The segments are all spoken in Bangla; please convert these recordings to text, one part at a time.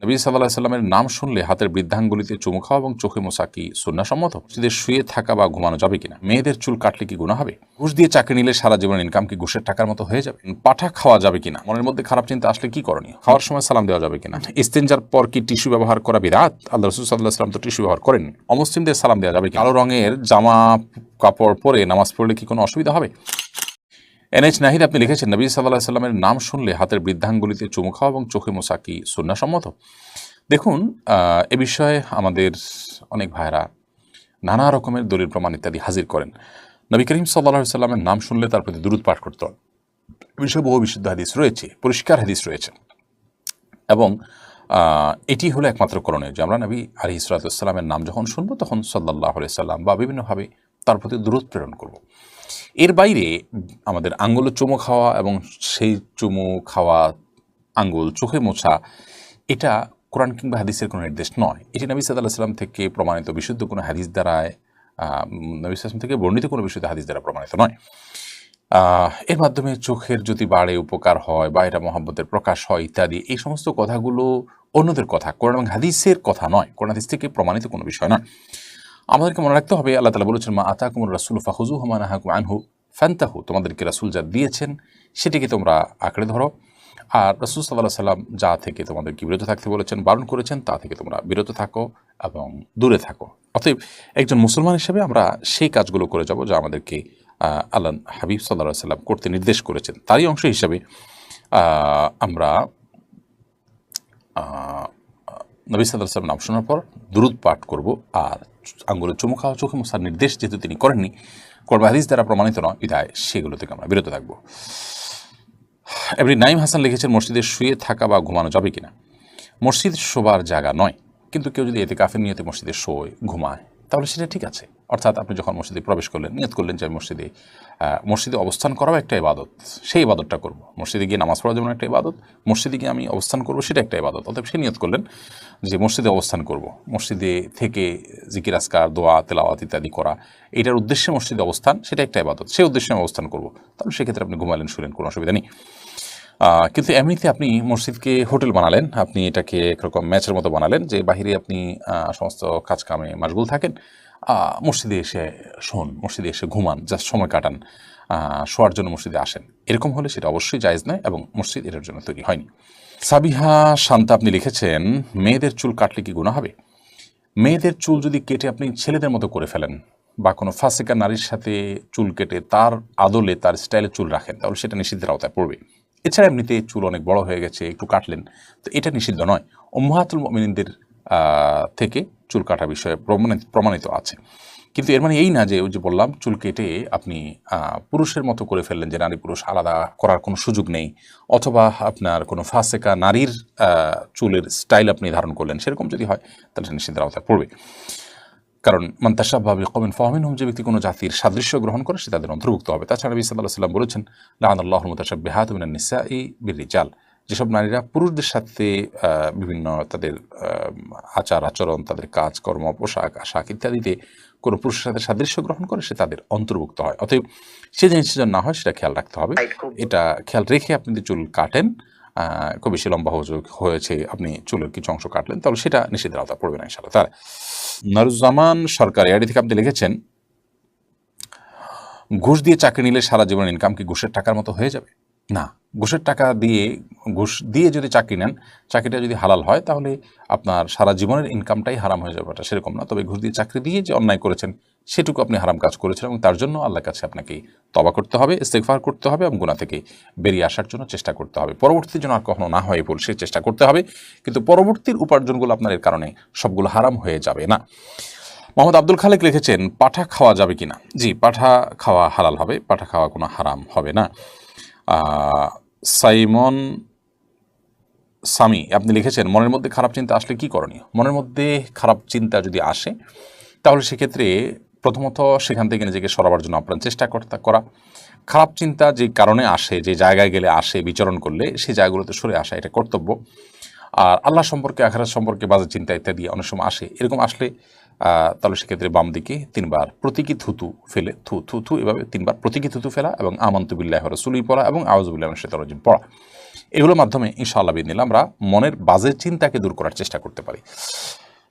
নবী সাল্লাল্লাহু আলাইহি সাল্লামের নাম শুনলে হাতের বৃদ্ধাঙ্গুলিতে চুমু খাওয়া এবং চোখে মোছা কি সুন্নাহসম্মত? মসজিদে শুয়ে থাকা বা ঘুমানো যাবে কিনা? মেয়েদের চুল কাটলে কি গুনাহ হবে? ঘুষ দিয়ে চাকরি নিলে সারা জীবনের ইনকাম কি ঘুষের টাকার মতো হয়ে যাবে? পাঠা খাওয়া যাবে কিনা? মনের মধ্যে খারাপ চিন্তা আসলে কি করণীয়? খাওয়ার সময় সালাম দেওয়া যাবে কিনা? ইস্তেনজার পর কি টিস্যু ব্যবহার করা বিরাত? আল্লাহ রাসূল সাল্লাল্লাহু আলাইহি সাল্লাম তো টিস্যু ব্যবহার করেননি। অমুসলিমদের সালাম দেওয়া যাবে কিনা? কালো রঙের জামা কাপড় পরে নামাজ পড়লে কি কোনো অসুবিধা হবে? এনএইচ নাহিদ আপনি লিখেছেন, নবী সাল্লাল্লাহু আলাইহি সাল্লামের নাম শুনলে হাতের বৃদ্ধাঙ্গুলিতে চুমু খাওয়া এবং চোখে মোছা কি সুন্নাহসম্মত? দেখুন, এ বিষয়ে আমাদের অনেক ভাইরা নানা রকমের দলিল প্রমাণ ইত্যাদি হাজির করেন। নবী করিম সাল্লাল্লাহু আলাইহি সাল্লামের নাম শুনলে তার প্রতি দুরূদ পাঠ করতে হবে। এ বিষয়ে বহু বিশুদ্ধ হাদিস রয়েছে, পরিষ্কার হাদিস রয়েছে, এবং এটি হলো একমাত্র করণীয় যে আমরা নবী আলাইহিস সালাতু ওয়াস সালামের নাম যখন শুনবো তখন সাল্লাল্লাহু আলাইহি সাল্লাম বা বিভিন্নভাবে তার প্রতি দুরূদ প্রেরণ করব। এর বাইরে আমাদের আঙ্গুলে চুমু খাওয়া এবং সেই চুমু খাওয়া আঙ্গুল চোখে মোছা, এটা কোরআন কিংবা হাদিসের কোনো নির্দেশ নয়। এটি নবী সাল্লাল্লাহু আলাইহি সাল্লাম থেকে প্রমাণিত বিশুদ্ধ কোনো হাদিস দ্বারায় নবী সাল্লাল্লাহু আলাইহি ওয়াসাল্লাম থেকে বর্ণিত কোনো বিশুদ্ধ হাদিস দ্বারা প্রমাণিত নয়। এর মাধ্যমে চোখের যদি বাড়ে উপকার হয় বা এটা মহব্বতের প্রকাশ হয় ইত্যাদি, এই সমস্ত কথাগুলো অন্যদের কথা, কোরআন এবং হাদিসের কথা নয়, কোরআন হাদিস থেকে প্রমাণিত কোনো বিষয় নয়। আমাদেরকে মনে রাখতে হবে, আল্লাহ তাআলা বলেছেন, মা আতাকুমুর রাসূলু ফাখুযুহু ওয়া মা নাহাকুম আনহু ফান্তাহু, তোমাদেরকে রাসূল যা দিয়েছেন সেটিকে তোমরা আঁকড়ে ধরো, আর রাসূল সাল্লাল্লাহু আলাইহি সাল্লাম যা থেকে তোমাদেরকে বিরত থাকতে বলেছেন, বারণ করেছেন, তা থেকে তোমরা বিরত থাকো এবং দূরে থাকো। অতএব একজন মুসলমান হিসেবে আমরা সেই কাজগুলো করে যাব যা আমাদেরকে আল্লাহ হাবিব সাল্লাল্লাহু আলাইহি সাল্লাম করতে নির্দেশ করেছেন। তারই অংশ হিসাবে আমরা নবী সাল্লাল্লাহু আলাইহি সাল্লাম নাম শোনার পর দুরূদ পাঠ করব, আর আঙ্গুলে চুমু খাওয়া চোখে মোছার নির্দেশ যেহেতু তিনি করেননি, কোরআন হাদিস দ্বারা প্রমাণিত নয়, বিধায় সেগুলো থেকে আমরা বিরত থাকবো। এমনি নাইম হাসান লিখেছেন, মসজিদে শুয়ে থাকা বা ঘুমানো যাবে কিনা? মসজিদ শোবার জায়গা নয়, কিন্তু কেউ যদি ইতিকাফের নিয়তে মসজিদে শোয়, ঘুমায়, তাহলে সেটা ঠিক আছে। অর্থাৎ আপনি যখন মসজিদে প্রবেশ করলেন, নিয়ত করলেন যে আমি মসজিদে অবস্থান করাও একটা ইবাদত, সেই ইবাদতটা করব। মসজিদে গিয়ে নামাজ পড়া যেমন একটা ইবাদত, মসজিদে গিয়ে আমি অবস্থান করব সেটা একটা ইবাদত। অতএব সে নিয়ত করলেন যে মসজিদে অবস্থান করব, মসজিদে থেকে জিকির আজকার, দোয়া, তেলাওয়াত ইত্যাদি করা, এটার উদ্দেশ্যে মসজিদে অবস্থান, সেটা একটা ইবাদত, সেই উদ্দেশ্যে আমি অবস্থান করব, তাহলে সেক্ষেত্রে আপনি ঘুমালেন, শুলেন, কোনো অসুবিধা নেই। কিন্তু এমনিতে আপনি মসজিদকে হোটেল বানালেন, আপনি এটাকে একরকম ম্যাচের মতো বানালেন যে বাহিরে আপনি সমস্ত কাজ কামে মাশগুল থাকেন, মসজিদে এসে শোন, মসজিদে এসে ঘুমান, জাস্ট সময় কাটান, শোয়ার জন্য মসজিদে আসেন, এরকম হলে সেটা অবশ্যই জায়েজ নয় এবং মসজিদ এটার জন্য তৈরি হয়নি। সাবিহা শান্তা আপনি লিখেছেন, মেয়েদের চুল কাটলে কি গুনাহ হবে? মেয়েদের চুল যদি কেটে আপনি ছেলেদের মতো করে ফেলেন বা কোনো ফাসিকা নারীর সাথে চুল কেটে তার আদলে তার স্টাইলে চুল রাখেন, তাহলে সেটা নিষিদ্ধের আওতায় পড়বে। এছাড়া এমনিতে চুল অনেক বড় হয়ে গেছে, একটু কাটলেন, তো এটা নিষিদ্ধ নয়। উম্মাহাতুল মুমিনিনদের থেকে চুল কাটার বিষয়ে প্রমাণিত আছে। কিন্তু এর মানে এই না যে ওই যে বললাম চুল কেটে আপনি পুরুষের মতো করে ফেললেন, যে নারী পুরুষ আলাদা করার কোনো সুযোগ নেই, অথবা আপনার কোনো ফাসেকা নারীর চুলের স্টাইল আপনি ধারণ করলেন, সেরকম যদি হয় তাহলে সেটা নিষিদ্ধের আওতায় পড়বে। কারণ মান তাশাব্বাহা বিকওমিন ফাহুয়া মিনহুম, যে ব্যক্তি কোনো জাতির সাদৃশ্য গ্রহণ করে সে তাদের অন্তর্ভুক্ত হবে। তাছাড়া নবী সাল্লাল্লাহু আলাইহি ওয়াসাল্লাম বলেছেন, লাআনাল্লাহুল মুতাশাব্বিহাত মিনান নিসাই বির-রিজাল, যেসব নারীরা পুরুষদের সাথে বিভিন্ন তাদের আচার আচরণ, তাদের কাজকর্ম, পোশাক আশাক ইত্যাদিতে কোনো পুরুষের সাথে সাদৃশ্য গ্রহণ করে সে তাদের অন্তর্ভুক্ত হয়। অতএব সে জিনিসটা যেন না হয় সেটা খেয়াল রাখতে হবে। এটা খেয়াল রেখে আপনি যদি চুল কাটেন, খুব বেশি লম্বা হয়েছে, আপনি চুলের কিছু অংশ কাটলেন, তাহলে সেটা নিষিদ্ধের আওতায় পড়বে না ইনশাআল্লাহ তাআলা। নারুজ্জামান সরকার এআইডি থেকে আপনি লিখেছেন, ঘুষ দিয়ে চাকরি নিলে সারা জীবনের ইনকাম কি ঘুষের টাকার মতো হয়ে যাবে? না, ঘুষের টাকা দিয়ে, ঘুষ দিয়ে যদি চাকরি নেন, চাকরিটা যদি হালাল হয় তাহলে আপনার সারা জীবনের ইনকামটাই হারাম হয়ে যাবে, এটা সেরকম না। তবে ঘুষ দিয়ে চাকরি দিয়ে যে অন্যায় করেছেন সেটুকু আপনি হারাম কাজ করেছেন, এবং তার জন্য আল্লাহর কাছে আপনাকে তওবা করতে হবে, ইস্তেগফার করতে হবে, এবং গুনাহ থেকে বেরিয়ে আসার জন্য চেষ্টা করতে হবে। পরবর্তীতে যেন আর কখনো না হয় ভুল, সে চেষ্টা করতে হবে, কিন্তু পরবর্তীর উপার্জনগুলো আপনার এর কারণে সবগুলো হারাম হয়ে যাবে না। মোহাম্মদ আব্দুল খালেক লিখেছেন, পাঠা খাওয়া যাবে কিনা? জি, পাঠা খাওয়া হালাল হবে, পাঠা খাওয়া কোনো হারাম হবে না। সাইমন সামি আপনি লিখেছেন, মনের মধ্যে খারাপ চিন্তা আসলে কি করণীয়? মনের মধ্যে খারাপ চিন্তা যদি আসে তাহলে সেক্ষেত্রে প্রথমত সেখান থেকে নিজেকে সরাবার জন্য আপনার চেষ্টা করা। খারাপ চিন্তা যে কারণে আসে, যে জায়গায় গেলে আসে, বিচরণ করলে সেই জায়গাগুলোতে সরে আসা এটা কর্তব্য। আর আল্লাহ সম্পর্কে, আখিরাত সম্পর্কে বাজে চিন্তা ইত্যাদি অনেক সময় আসে, এরকম আসলে তাহলে সেক্ষেত্রে বাম দিকে 3 বার প্রতীকী থুতু ফেলে, থু থু থু এভাবে 3 বার প্রতীকী থুতু ফেলা, এবং আমানতু বিল্লাহি ওয়া রাসূলিহি পড়া, এবং আউযু বিল্লাহি মিনাশ শাইতানির রাজিম পড়া। এগুলোর মাধ্যমে ইনশাআল্লাহ বিদিনিল্লাহ আমরা মনের বাজে চিন্তাকে দূর করার চেষ্টা করতে পারি।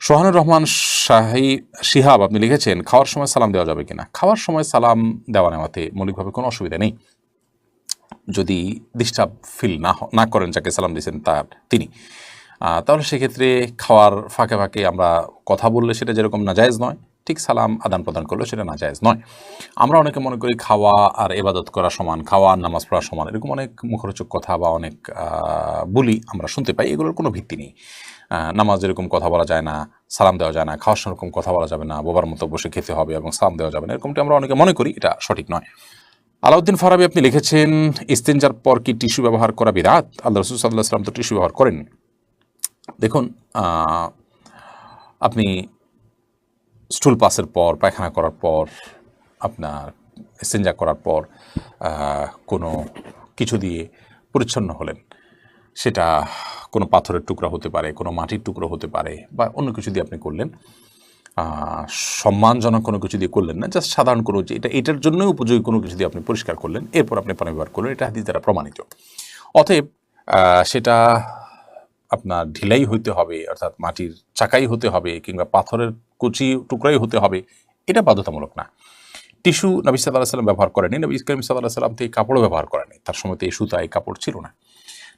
সোহানুর রহমান শিহাব আপনি লিখেছেন, খাওয়ার সময় সালাম দেওয়া যাবে কিনা? খাওয়ার সময় সালাম দেওয়া নেওয়াতে মৌলিকভাবে কোনো অসুবিধা নেই, যদি ডিস্টার্ব ফিল না করেন যাকে সালাম দিয়েছেন তিনি, তাহলে সেক্ষেত্রে খাওয়ার ফাঁকে ফাঁকে আমরা কথা বললে সেটা যেরকম নাজায়েজ নয়, ঠিক সালাম আদান প্রদান করলে সেটা নাজায়েজ নয়। আমরা অনেকে মনে করি খাওয়া আর ইবাদত করা সমান, খাওয়া আর নামাজ পড়া সমান, এরকম অনেক মুখরোচক কথা বা অনেক বলি আমরা শুনতে পাই, এগুলোর কোনো ভিত্তি নেই। নামাজ এরকম কথা বলা যায় না, সালাম দেওয়া যায় না, খাওয়ার সময় এরকম কথা বলা যাবে না, বোবার মতো বসে খেতে হবে এবং সালাম দেওয়া যাবে না, এরকমটি আমরা অনেকে মনে করি, এটা সঠিক নয়। আলাউদ্দিন ফারাবি আপনি লিখেছেন, ইস্তেঞ্জার পর কি টিস্যু ব্যবহার করা বিদআত? আল্লাহ রাসূল সাল্লাল্লাহু আলাইহি ওয়াসাল্লাম তো টিস্যু ব্যবহার করেন। দেখুন, আপনি স্টুল পাসের পর, পায়খানা করার পর, আপনার ইস্তেঞ্জা করার পর কোনো কিছু দিয়ে পরিচ্ছন্ন হলেন, সেটা কোনো পাথরের টুকরা হতে পারে, কোনো মাটির টুকরো হতে পারে, বা অন্য কিছু দিয়ে আপনি করলেন, সম্মানজনক কোনো কিছু দিয়ে করলেন না, জাস্ট সাধারণ কোনো যে এটার জন্যই উপযোগী কোনো কিছু দিয়ে আপনি পরিষ্কার করলেন, এরপর আপনি পানি ব্যবহার করলেন, এটা হাদিস দ্বারা প্রমাণিত। অতএব সেটা আপনার ঢিলাই হইতে হবে, অর্থাৎ মাটির চাকাই হতে হবে, কিংবা পাথরের কুচি টুকরাই হতে হবে, এটা বাধ্যতামূলক না। টিস্যু নবী সাল্লাল্লাহু আলাইহি ওয়াসাল্লাম ব্যবহার করেনি, নবী করিম সাল্লাল্লাহু আলাইহি ওয়াসাল্লাম তো এই কাপড়ও ব্যবহার করেনি, তার সময় তো এই সুতা এই কাপড় ছিল না।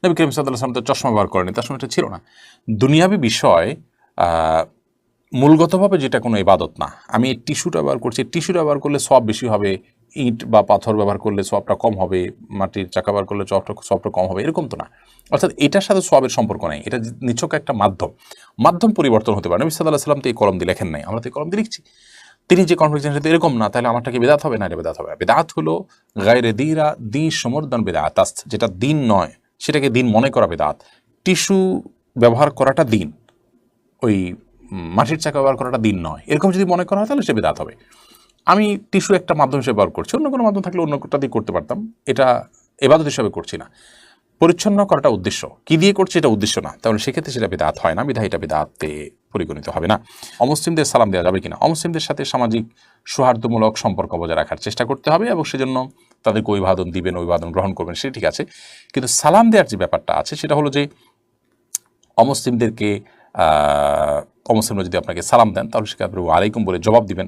নবী করিম সাল্লাল্লাহু আলাইহি ওয়াসাল্লাম তো চশমা ব্যবহার করেনি, তার সময় এটা ছিল না। দুনিয়াবী বিষয় মূলগতভাবে যেটা কোনো ইবাদত না। আমি এই টিস্যুটা ব্যবহার করছি, টিস্যুটা ব্যবহার করলে সওয়াব বেশি হবে, ইট বা পাথর ব্যবহার করলে সওয়াবটা কম হবে, মাটির চাকা ব্যবহার করলে সওয়াবটা কম হবে, এরকম তো না। অর্থাৎ এটার সাথে সওয়াবের সম্পর্ক নেই, এটা নিছক একটা মাধ্যম পরিবর্তন হতে পারে। নবী সাল্লাল্লাহু আলাইহি ওয়াসাল্লাম তো এই কলম দিয়ে লেখেন নাই, আমরা তো এই কলম দিয়ে লিখছি। তিনি যে কনফিডেন্স সাথে এরকম না, তাহলে আমারটা কি বিদআত হবে? না, এটা বিদআত হবে। বিদআত হলো গায়রে দীরা দিন সমর্দন বিদআত, যেটা দিন নয় সেটাকে দিন মনে করা বিদআত। টিস্যু ব্যবহার করাটা দিন, ওই মাটির চাকা ব্যবহার করাটা দিন নয়, এরকম যদি মনে করা হয় তাহলে সে বিদআত হবে। আমি টিস্যু একটা মাধ্যম হিসেবে ব্যবহার করছি, অন্য কোনো মাধ্যম থাকলে অন্যটা দিয়ে করতে পারতাম, এটা ইবাদত হিসাবে করছি না। পরিচ্ছন্ন করাটা উদ্দেশ্য, কি দিয়ে করছে এটা উদ্দেশ্য না, তাহলে সেক্ষেত্রে সেটা বিদআত হয় না, বিধায় এটা বিদআতে পরিগণিত হবে না। অমুসলিমদের সালাম দেওয়া যাবে কিনা? অমুসলিমদের সাথে সামাজিক সৌহার্দ্যমূলক সম্পর্ক বজায় রাখার চেষ্টা করতে হবে, এবং সেজন্য তাদেরকে অভিবাদন দিবেন, অভিবাদন গ্রহণ করবেন, সেটা ঠিক আছে। কিন্তু সালাম দেওয়ার যে ব্যাপারটা আছে সেটা হলো যে অমুসলিমদেরকে অমুসলিমরা যদি আপনাকে সালাম দেন তাহলে সেটা আপনি ওয়ালাইকুম বলে জবাব দিবেন।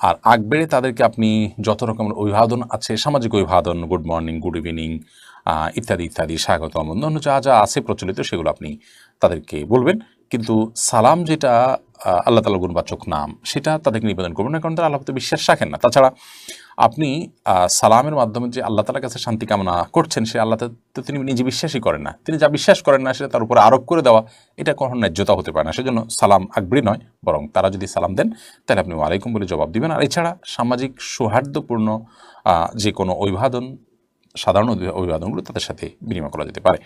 আর আগ বেড়ে তাদেরকে আপনি যত রকমের অভিবাদন আছে, সামাজিক অভিবাদন, গুড মর্নিং, গুড ইভিনিং ইত্যাদি ইত্যাদি, স্বাগতম, অন্য যা যা আছে প্রচলিত, সেগুলো আপনি তাদেরকে বলবেন। কিন্তু সালাম যেটা আল্লাহ তাআলার গুণবাচক নাম, সেটা তাদেরকে নিবেদন করবেন না, কারণ তারা আল্লাহতে বিশ্বাস রাখেন না। তাছাড়া আপনি সালামের মাধ্যমে যে আল্লাহ তাআলার কাছে শান্তি কামনা করছেন, সে আল্লাহ তো তিনি নিজে বিশ্বাসই করেন না, তিনি যা বিশ্বাস করেন না সেটা তার উপরে আরোপ করে দেওয়া, এটা কখনো ন্যায্যতা হতে পারে না। সেজন্য সালাম আকবরী নয়, বরং তারা যদি সালাম দেন তাহলে আপনি ওয়ালাইকুম বলে জবাব দিবেন। আর এছাড়া সামাজিক সৌহার্দ্যপূর্ণ যে কোনো অভিবাদন, সাধারণ অভিবাদনগুলো তাদের সাথে বিনিময় করা যেতে পারে।